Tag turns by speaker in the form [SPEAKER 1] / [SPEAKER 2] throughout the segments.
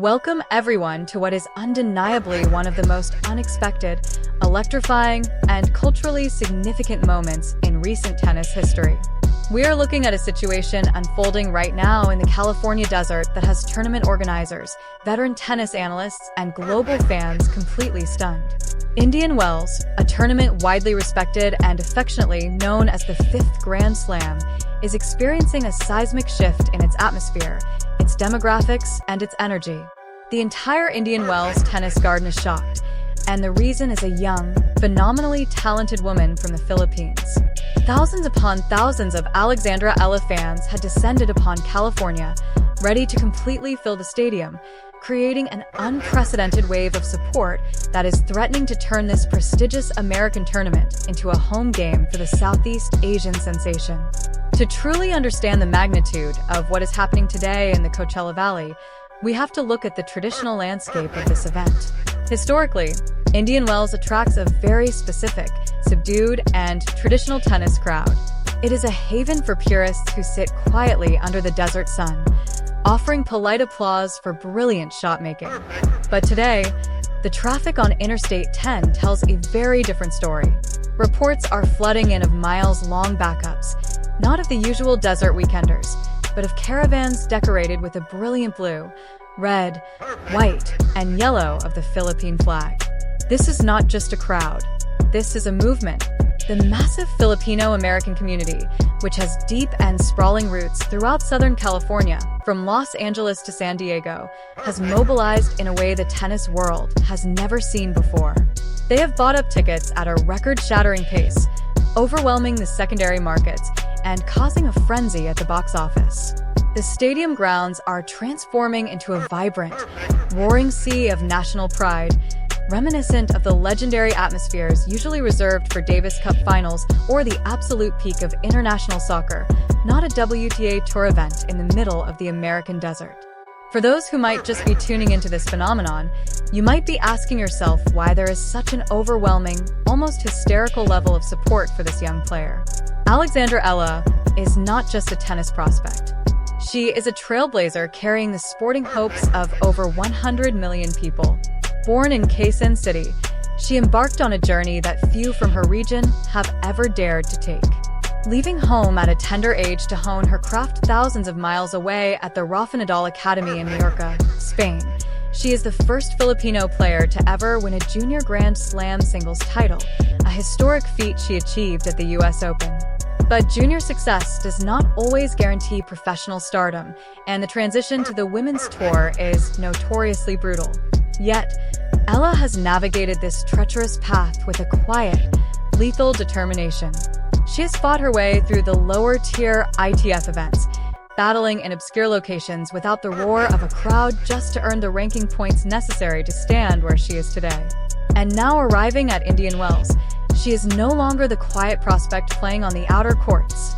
[SPEAKER 1] Welcome everyone to what is undeniably one of the most unexpected, electrifying, and culturally significant moments in recent tennis history. We are looking at a situation unfolding right now in the California desert that has tournament organizers, veteran tennis analysts, and global fans completely stunned. Indian Wells, a tournament widely respected and affectionately known as the fifth Grand Slam, is experiencing a seismic shift in its atmosphere, its demographics, and its energy. The entire Indian Wells tennis garden is shocked, and the reason is a young, phenomenally talented woman from the Philippines. Thousands upon thousands of Alexandra Eala fans had descended upon California, ready to completely fill the stadium, creating an unprecedented wave of support that is threatening to turn this prestigious American tournament into a home game for the Southeast Asian sensation. To truly understand the magnitude of what is happening today in the Coachella Valley, we have to look at the traditional landscape of this event. Historically, Indian Wells attracts a very specific, subdued, and traditional tennis crowd. It is a haven for purists who sit quietly under the desert sun, offering polite applause for brilliant shot-making. But today, the traffic on Interstate 10 tells a very different story. Reports are flooding in of miles-long backups, not of the usual desert weekenders, but of caravans decorated with a brilliant blue, red, white, and yellow of the Philippine flag. This is not just a crowd. This is a movement. The massive Filipino-American community, which has deep and sprawling roots throughout Southern California, from Los Angeles to San Diego, has mobilized in a way the tennis world has never seen before. They have bought up tickets at a record-shattering pace, overwhelming the secondary markets and causing a frenzy at the box office. The stadium grounds are transforming into a vibrant, roaring sea of national pride, reminiscent of the legendary atmospheres usually reserved for Davis Cup finals or the absolute peak of international soccer, not a WTA Tour event in the middle of the American desert. For those who might just be tuning into this phenomenon, you might be asking yourself why there is such an overwhelming, almost hysterical level of support for this young player. Alexandra Eala is not just a tennis prospect. She is a trailblazer carrying the sporting hopes of over 100 million people. Born in Quezon City, she embarked on a journey that few from her region have ever dared to take. Leaving home at a tender age to hone her craft thousands of miles away at the Rafa Nadal Academy in Mallorca, Spain, she is the first Filipino player to ever win a junior Grand Slam singles title, a historic feat she achieved at the US Open. But junior success does not always guarantee professional stardom, and the transition to the women's tour is notoriously brutal. Yet, Eala has navigated this treacherous path with a quiet, lethal determination. She has fought her way through the lower-tier ITF events, battling in obscure locations without the roar of a crowd just to earn the ranking points necessary to stand where she is today. And now arriving at Indian Wells, she is no longer the quiet prospect playing on the outer courts.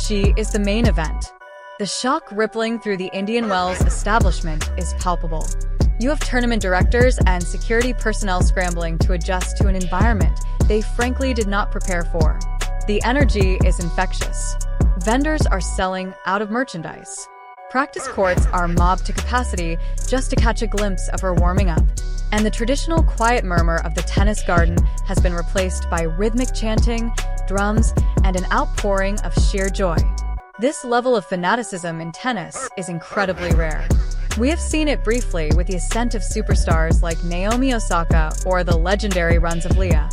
[SPEAKER 1] She is the main event. The shock rippling through the Indian Wells establishment is palpable. You have tournament directors and security personnel scrambling to adjust to an environment they frankly did not prepare for. The energy is infectious. Vendors are selling out of merchandise. Practice courts are mobbed to capacity just to catch a glimpse of her warming up. And the traditional quiet murmur of the tennis garden has been replaced by rhythmic chanting, drums, and an outpouring of sheer joy. This level of fanaticism in tennis is incredibly rare. We have seen it briefly with the ascent of superstars like Naomi Osaka or the legendary runs of Leah.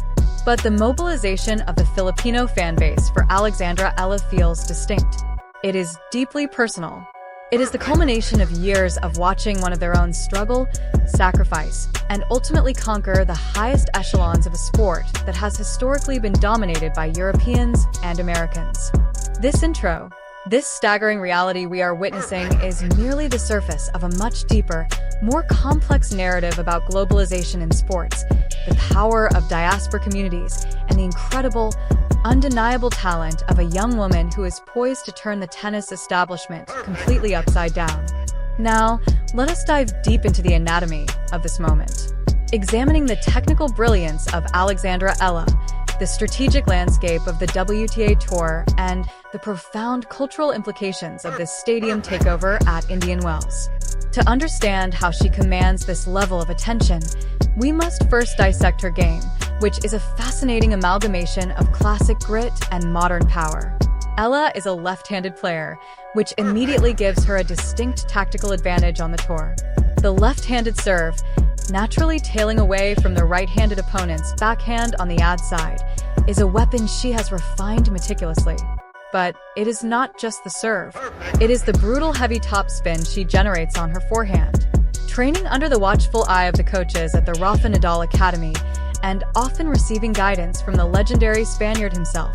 [SPEAKER 1] But the mobilization of the Filipino fanbase for Alexandra Eala feels distinct. It is deeply personal. It is the culmination of years of watching one of their own struggle, sacrifice, and ultimately conquer the highest echelons of a sport that has historically been dominated by Europeans and Americans. This staggering reality we are witnessing is merely the surface of a much deeper, more complex narrative about globalization in sports, the power of diaspora communities, and the incredible, undeniable talent of a young woman who is poised to turn the tennis establishment completely upside down. Now, let us dive deep into the anatomy of this moment. Examining the technical brilliance of Alexandra Eala, the strategic landscape of the WTA Tour, and the profound cultural implications of this stadium takeover at Indian Wells. To understand how she commands this level of attention, we must first dissect her game, which is a fascinating amalgamation of classic grit and modern power. Eala is a left-handed player, which immediately gives her a distinct tactical advantage on the tour. The left-handed serve, naturally tailing away from the right-handed opponent's backhand on the ad side, is a weapon she has refined meticulously. But it is not just the serve. It is the brutal heavy topspin she generates on her forehand. Training under the watchful eye of the coaches at the Rafa Nadal Academy, and often receiving guidance from the legendary Spaniard himself,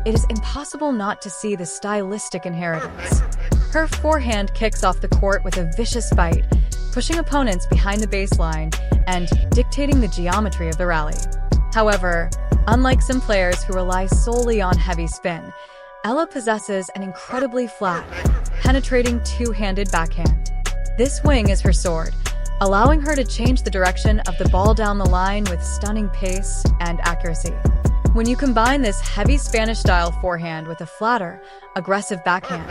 [SPEAKER 1] it is impossible not to see the stylistic inheritance. Her forehand kicks off the court with a vicious bite, pushing opponents behind the baseline and dictating the geometry of the rally. However, unlike some players who rely solely on heavy spin, Eala possesses an incredibly flat, penetrating two-handed backhand. This swing is her sword, allowing her to change the direction of the ball down the line with stunning pace and accuracy. When you combine this heavy Spanish-style forehand with a flatter, aggressive backhand,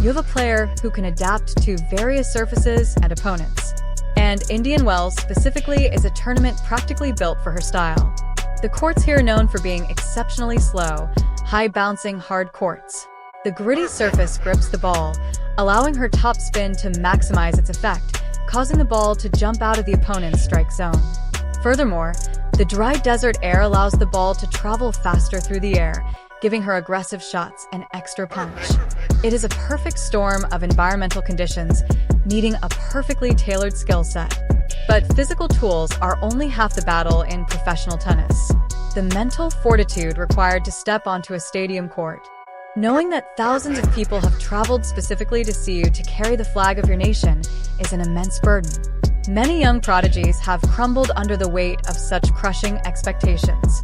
[SPEAKER 1] you have a player who can adapt to various surfaces and opponents. And Indian Wells specifically is a tournament practically built for her style. The courts here are known for being exceptionally slow, high-bouncing hard courts. The gritty surface grips the ball, allowing her topspin to maximize its effect, causing the ball to jump out of the opponent's strike zone. Furthermore, the dry desert air allows the ball to travel faster through the air, giving her aggressive shots an extra punch. It is a perfect storm of environmental conditions, needing a perfectly tailored skill set. But physical tools are only half the battle in professional tennis. The mental fortitude required to step onto a stadium court. Knowing that thousands of people have traveled specifically to see you to carry the flag of your nation is an immense burden. Many young prodigies have crumbled under the weight of such crushing expectations.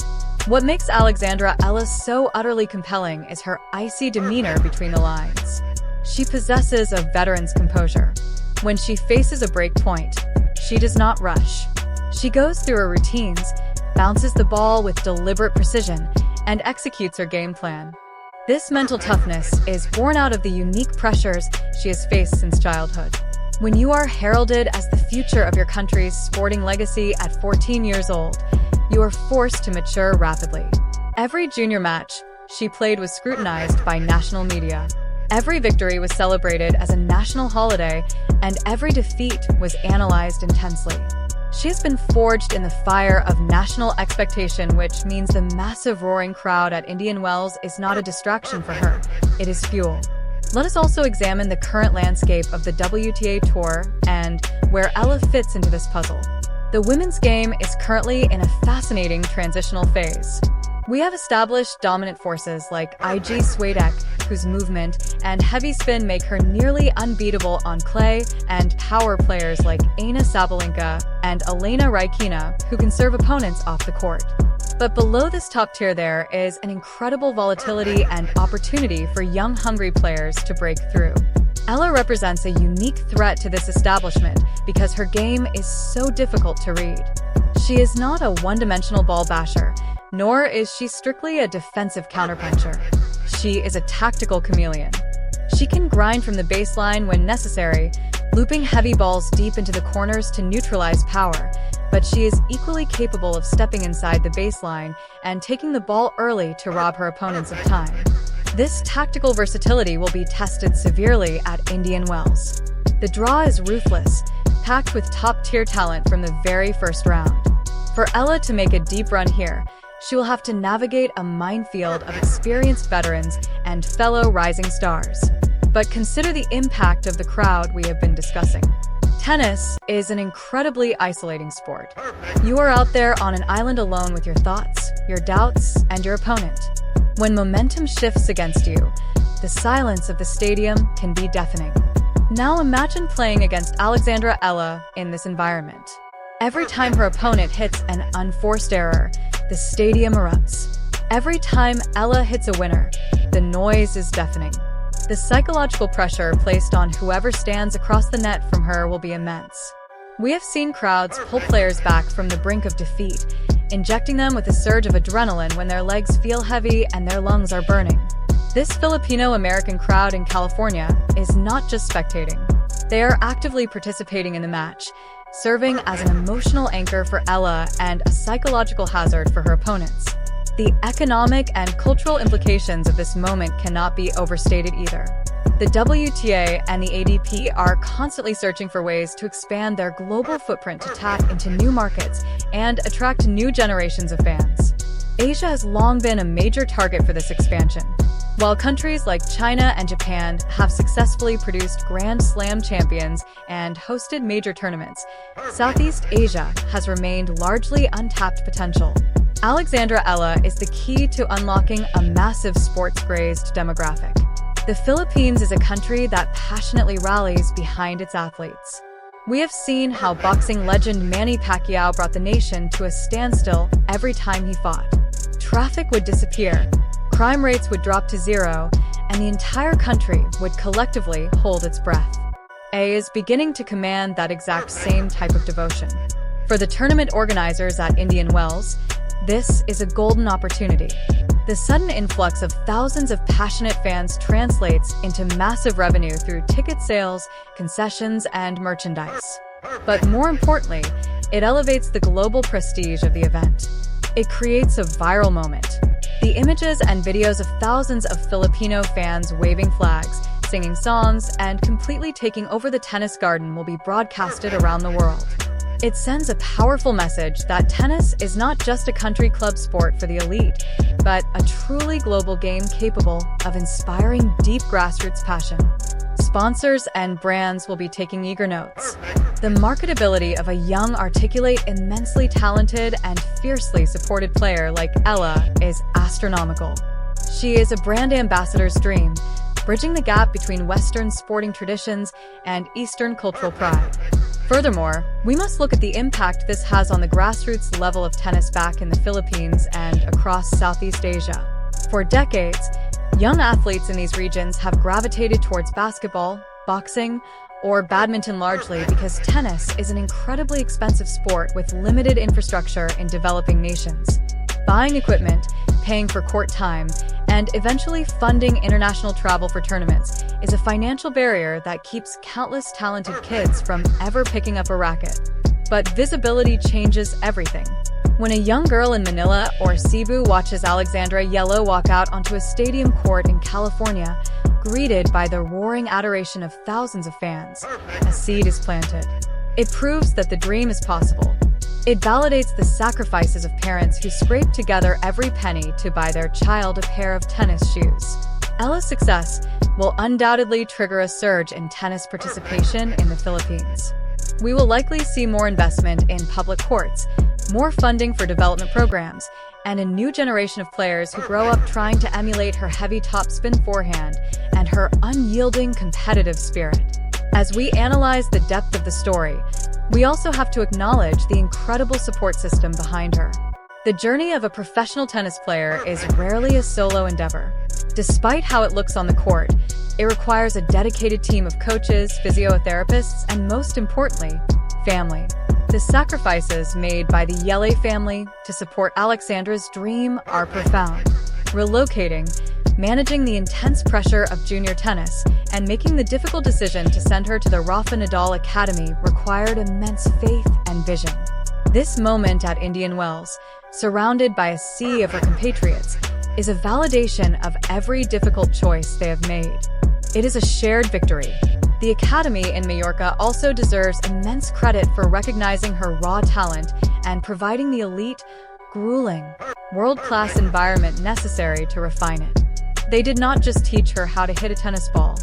[SPEAKER 1] What makes Alexandra Eala so utterly compelling is her icy demeanor between the lines. She possesses a veteran's composure. When she faces a break point, she does not rush. She goes through her routines, bounces the ball with deliberate precision, and executes her game plan. This mental toughness is born out of the unique pressures she has faced since childhood. When you are heralded as the future of your country's sporting legacy at 14 years old, you are forced to mature rapidly. Every junior match she played was scrutinized by national media. Every victory was celebrated as a national holiday, and every defeat was analyzed intensely. She has been forged in the fire of national expectation, which means the massive roaring crowd at Indian Wells is not a distraction for her, it is fuel. Let us also examine the current landscape of the WTA Tour and where Eala fits into this puzzle. The women's game is currently in a fascinating transitional phase. We have established dominant forces like Iga Swiatek, whose movement and heavy spin make her nearly unbeatable on clay, and power players like Aina Sabalenka and Elena Rybakina, who can serve opponents off the court. But below this top tier there is an incredible volatility and opportunity for young, hungry players to break through. Eala represents a unique threat to this establishment because her game is so difficult to read. She is not a one-dimensional ball basher, nor is she strictly a defensive counterpuncher. She is a tactical chameleon. She can grind from the baseline when necessary, looping heavy balls deep into the corners to neutralize power, but she is equally capable of stepping inside the baseline and taking the ball early to rob her opponents of time. This tactical versatility will be tested severely at Indian Wells. The draw is ruthless, packed with top-tier talent from the very first round. For Eala to make a deep run here, she will have to navigate a minefield of experienced veterans and fellow rising stars. But consider the impact of the crowd we have been discussing. Tennis is an incredibly isolating sport. You are out there on an island alone with your thoughts, your doubts, and your opponent. When momentum shifts against you, the silence of the stadium can be deafening. Now imagine playing against Alexandra Eala in this environment. Every time her opponent hits an unforced error, the stadium erupts. Every time Eala hits a winner, the noise is deafening. The psychological pressure placed on whoever stands across the net from her will be immense. We have seen crowds pull players back from the brink of defeat, injecting them with a surge of adrenaline when their legs feel heavy and their lungs are burning. This Filipino-American crowd in California is not just spectating. They are actively participating in the match, serving as an emotional anchor for Eala and a psychological hazard for her opponents. The economic and cultural implications of this moment cannot be overstated either. The WTA and the ADP are constantly searching for ways to expand their global footprint to tap into new markets and attract new generations of fans. Asia has long been a major target for this expansion. While countries like China and Japan have successfully produced Grand Slam champions and hosted major tournaments, Southeast Asia has remained largely untapped potential. Alexandra Eala is the key to unlocking a massive sports-crazed demographic. The Philippines is a country that passionately rallies behind its athletes. We have seen how boxing legend Manny Pacquiao brought the nation to a standstill every time he fought. Traffic would disappear, crime rates would drop to zero, and the entire country would collectively hold its breath. A is beginning to command that exact same type of devotion. For the tournament organizers at Indian Wells, this is a golden opportunity. The sudden influx of thousands of passionate fans translates into massive revenue through ticket sales, concessions, and merchandise. But more importantly, it elevates the global prestige of the event. It creates a viral moment. The images and videos of thousands of Filipino fans waving flags, singing songs, and completely taking over the tennis garden will be broadcasted around the world. It sends a powerful message that tennis is not just a country club sport for the elite, but a truly global game capable of inspiring deep grassroots passion. Sponsors and brands will be taking eager notes. The marketability of a young, articulate, immensely talented, and fiercely supported player like Eala is astronomical. She is a brand ambassador's dream, bridging the gap between Western sporting traditions and Eastern cultural pride. Furthermore, we must look at the impact this has on the grassroots level of tennis back in the Philippines and across Southeast Asia. For decades, young athletes in these regions have gravitated towards basketball, boxing, or badminton largely because tennis is an incredibly expensive sport with limited infrastructure in developing nations. Buying equipment, paying for court time, and eventually funding international travel for tournaments is a financial barrier that keeps countless talented kids from ever picking up a racket. But visibility changes everything. When a young girl in Manila or Cebu watches Alexandra Eala walk out onto a stadium court in California, greeted by the roaring adoration of thousands of fans, a seed is planted. It proves that the dream is possible. It validates the sacrifices of parents who scrape together every penny to buy their child a pair of tennis shoes. Eala's success will undoubtedly trigger a surge in tennis participation in the Philippines. We will likely see more investment in public courts, more funding for development programs, and a new generation of players who grow up trying to emulate her heavy topspin forehand and her unyielding competitive spirit. As we analyze the depth of the story, we also have to acknowledge the incredible support system behind her. The journey of a professional tennis player is rarely a solo endeavor. Despite how it looks on the court, it requires a dedicated team of coaches, physiotherapists, and most importantly, family. The sacrifices made by the Eala family to support Alexandra's dream are profound. Relocating, managing the intense pressure of junior tennis, and making the difficult decision to send her to the Rafa Nadal Academy required immense faith and vision. This moment at Indian Wells, surrounded by a sea of her compatriots, is a validation of every difficult choice they have made. It is a shared victory. The Academy in Mallorca also deserves immense credit for recognizing her raw talent and providing the elite, grueling, world-class environment necessary to refine it. They did not just teach her how to hit a tennis ball.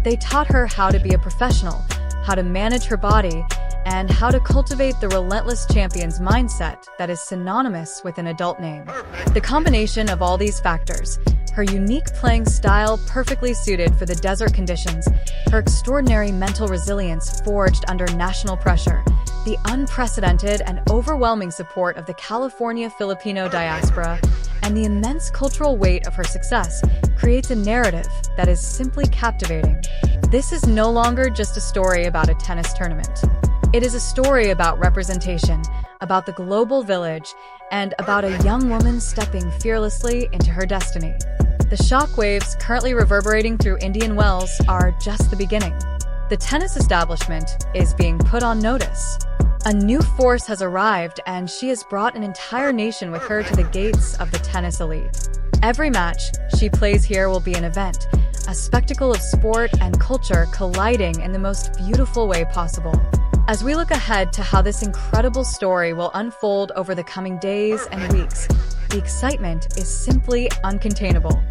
[SPEAKER 1] They taught her how to be a professional, how to manage her body, and how to cultivate the relentless champion's mindset that is synonymous with an adult name. The combination of all these factors, her unique playing style perfectly suited for the desert conditions, her extraordinary mental resilience forged under national pressure, the unprecedented and overwhelming support of the California Filipino diaspora, and the immense cultural weight of her success creates a narrative that is simply captivating. This is no longer just a story about a tennis tournament. It is a story about representation, about the global village, and about a young woman stepping fearlessly into her destiny. The shockwaves currently reverberating through Indian Wells are just the beginning. the tennis establishment is being put on notice. A new force has arrived, and she has brought an entire nation with her to the gates of the tennis elite. Every match she plays here will be an event, a spectacle of sport and culture colliding in the most beautiful way possible. As we look ahead to how this incredible story will unfold over the coming days and weeks, the excitement is simply uncontainable.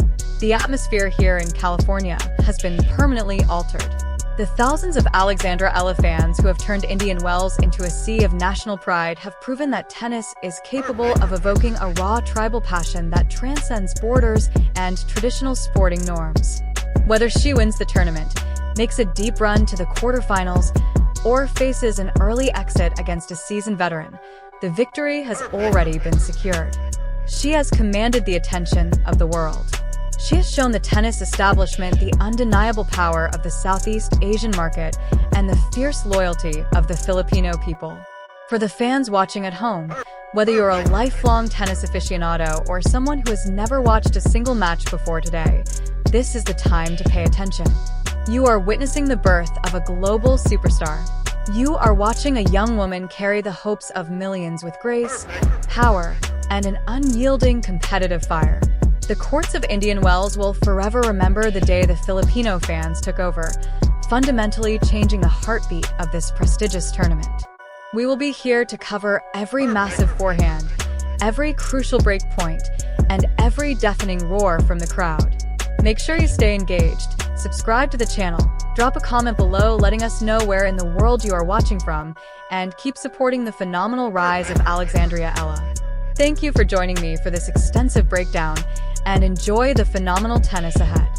[SPEAKER 1] The atmosphere here in California has been permanently altered. The thousands of Alexandra Eala fans who have turned Indian Wells into a sea of national pride have proven that tennis is capable of evoking a raw tribal passion that transcends borders and traditional sporting norms. Whether she wins the tournament, makes a deep run to the quarterfinals, or faces an early exit against a seasoned veteran, the victory has already been secured. She has commanded the attention of the world. She has shown the tennis establishment the undeniable power of the Southeast Asian market and the fierce loyalty of the Filipino people. For the fans watching at home, whether you're a lifelong tennis aficionado or someone who has never watched a single match before today, this is the time to pay attention. You are witnessing the birth of a global superstar. You are watching a young woman carry the hopes of millions with grace, power, and an unyielding competitive fire. The courts of Indian Wells will forever remember the day the Filipino fans took over, fundamentally changing the heartbeat of this prestigious tournament. We will be here to cover every massive forehand, every crucial break point, and every deafening roar from the crowd. Make sure you stay engaged, subscribe to the channel, drop a comment below letting us know where in the world you are watching from, and keep supporting the phenomenal rise of Alexandra Eala. Thank you for joining me for this extensive breakdown, and enjoy the phenomenal tennis ahead.